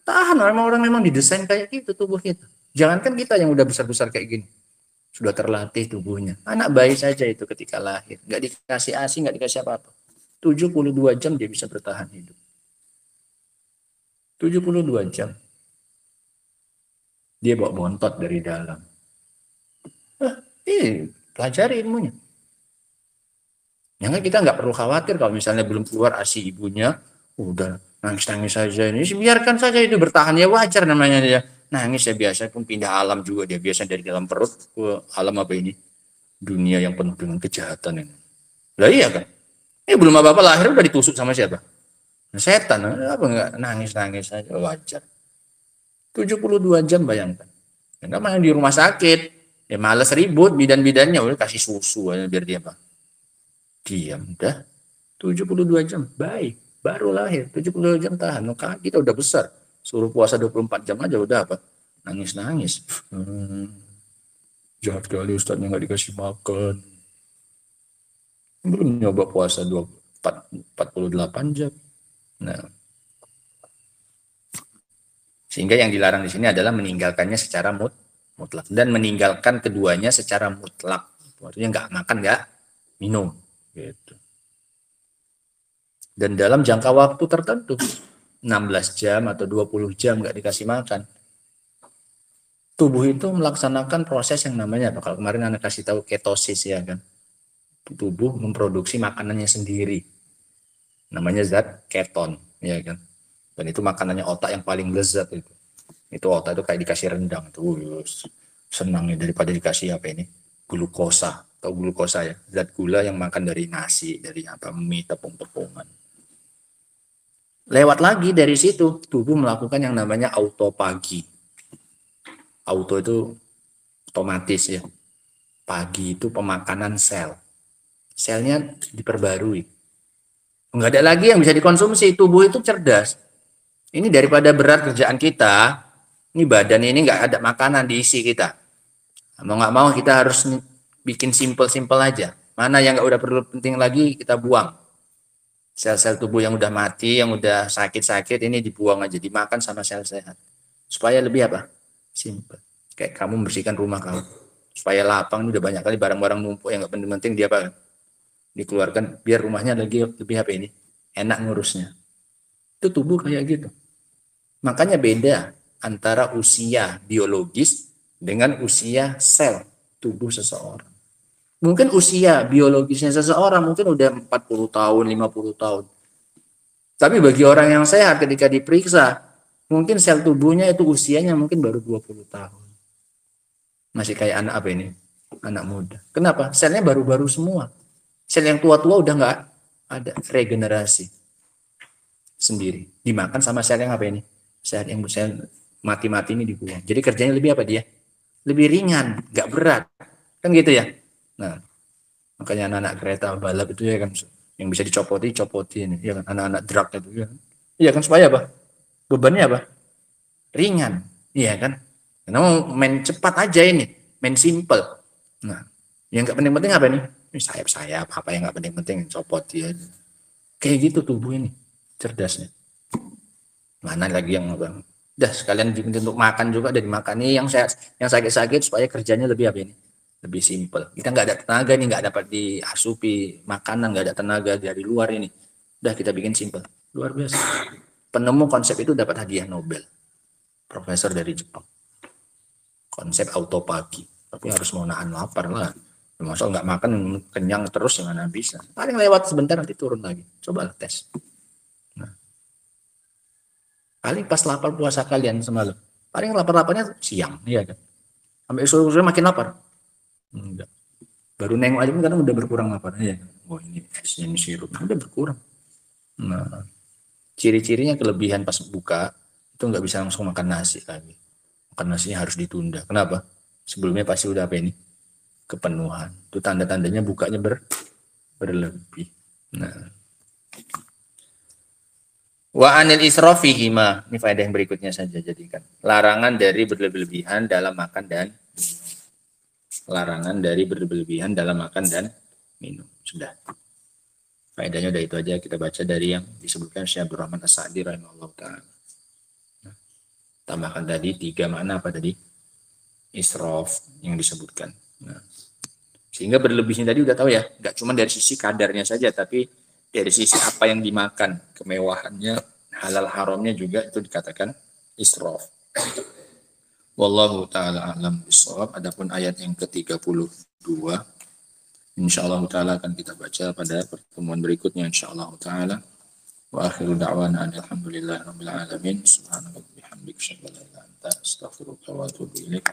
Tahan. Orang-orang memang didesain kayak gitu tubuh kita. Jangankan kita yang udah besar-besar kayak gini. Sudah terlatih tubuhnya. Anak bayi saja itu ketika lahir. Nggak dikasih ASI, nggak dikasih apa-apa. 72 jam dia bisa bertahan hidup. 72 jam. Dia bawa bontot dari dalam. Pelajari ilmunya. Yang kita nggak perlu khawatir kalau misalnya belum keluar ASI ibunya, udah nangis-nangis saja ini. Biarkan saja itu bertahan, ya wajar namanya dia. Nangis ya biasa, pun pindah alam juga dia biasa dari dalam perut ke alam apa ini? Dunia yang penuh dengan kejahatan ini. Lah iya kan? Belum apa-apa lahir udah ditusuk sama siapa? Setan, apa enggak nangis-nangis saja wajar. 72 jam bayangkan. Enggak malah di rumah sakit. Ya males ribut bidan-bidannya udah kasih susu aja biar dia apa? Diam dah. 72 jam baik, baru lahir 72 jam tahan. Kita udah besar. Suruh puasa 24 jam aja udah apa? Nangis-nangis. Jahat kali ustadznya nggak dikasih makan. Belum nyoba puasa 48 jam. Nah, sehingga yang dilarang di sini adalah meninggalkannya secara mutlak dan meninggalkan keduanya secara mutlak. Artinya nggak makan, nggak minum, gitu. Dan dalam jangka waktu tertentu, 16 jam atau 20 jam nggak dikasih makan, tubuh itu melaksanakan proses yang namanya apa? Kalau kemarin Anda kasih tahu ketosis ya kan, tubuh memproduksi makanannya sendiri. Namanya zat keton, ya kan. Dan itu makanannya otak yang paling lezat itu. Itu otak itu kayak dikasih rendang tuh, senangnya daripada dikasih apa ini? Glukosa atau glukosa ya, zat gula yang makan dari nasi, dari apa mie, tepung-tepungan. Lewat lagi dari situ, tubuh melakukan yang namanya autopagi. Auto itu otomatis ya. Pagi itu pemakanan sel. Selnya diperbarui. Enggak ada lagi yang bisa dikonsumsi. Tubuh itu cerdas. Ini daripada berat kerjaan kita, ini badan ini nggak ada makanan diisi kita. Mau nggak mau kita harus bikin simple-simple aja. Mana yang nggak udah perlu penting lagi kita buang. Sel-sel tubuh yang udah mati, yang udah sakit-sakit ini dibuang aja, dimakan sama sel sehat. Supaya lebih apa? Simple. Kayak kamu membersihkan rumah kamu. Supaya lapang, ini udah banyak kali barang-barang numpuk yang nggak penting-penting dia apa? Dikeluarkan biar rumahnya lebih apa ini? Enak ngurusnya. Itu tubuh kayak gitu. Makanya beda antara usia biologis dengan usia sel tubuh seseorang. Mungkin usia biologisnya seseorang mungkin udah 40 tahun, 50 tahun. Tapi bagi orang yang sehat ketika diperiksa, mungkin sel tubuhnya itu usianya mungkin baru 20 tahun. Masih kayak anak apa ini? Anak muda. Kenapa? Selnya baru-baru semua. Sel yang tua-tua udah nggak ada regenerasi sendiri. Dimakan sama sel yang apa ini? Sel yang mati-mati ini dibuang. Jadi kerjanya lebih apa dia? Lebih ringan, nggak berat. Kan gitu ya? Nah, makanya anak-anak kereta balap itu ya kan, yang bisa dicopotin, ya kan, anak-anak drag itu ya. Iya kan, supaya apa? Bebannya apa? Ringan, iya kan? Karena mau main cepat aja ini, main simple. Nah, yang nggak penting-penting apa nih? Sayap-sayap, apa yang nggak penting-penting, copotin. Kayak gitu tubuh ini, cerdasnya. Mana lagi yang bang? Udah sekalian untuk makan juga ada dimakan nih yang sehat, yang sakit-sakit supaya kerjanya lebih apa ini? Lebih simpel. Kita nggak ada tenaga nih, nggak dapat diasupi makanan, nggak ada tenaga dari luar ini. Udah kita bikin simpel. Luar biasa. Penemu konsep itu dapat hadiah Nobel. Profesor dari Jepang. Konsep autopagi. Tapi harus mau nahan lapar lah. Masa nggak makan kenyang terus yang bisa. Paling lewat sebentar nanti turun lagi. Coba tes. Nah. Paling pas lapar puasa kalian semalam. Paling lapar-laparnya siang, iya kan. Sampai sore makin lapar. Enggak. Baru nengok aja kan udah berkurang laparnya ya. Oh ini esnya ini sirup udah berkurang. Nah, ciri-cirinya kelebihan pas buka itu nggak bisa langsung makan nasi lagi. Makan nasinya harus ditunda. Kenapa? Sebelumnya pasti udah apa ini? Kepenuhan. Itu tanda-tandanya bukanya berlebih. Nah, Wa anil israfihima, ini faedah yang berikutnya saja jadikan. Larangan dari berlebihan dalam makan dan minum. Larangan dari berlebihan dalam makan dan minum. Sudah. Faedahnya udah itu aja, kita baca dari yang disebutkan Syekh Abdul Rahman As-Sa'di rahimahullah ta'ala. Tambahkan tadi 3 makna apa tadi? Israf yang disebutkan. Nah, sehingga berlebihnya tadi udah tahu ya, nggak cuma dari sisi kadarnya saja, tapi dari sisi apa yang dimakan, kemewahannya, halal haramnya juga itu dikatakan israf. Wallahu ta'ala a'lam bishawab. Adapun ayat yang ke-32 insyaallah ta'ala akan kita baca pada pertemuan berikutnya insyaallah ta'ala. Wa akhiru da'wana alhamdulillahi rabbil alamin. Subhanallah bihamdika asyhadu an la ilaha illa anta astaghfiruka wa atubu ilaik.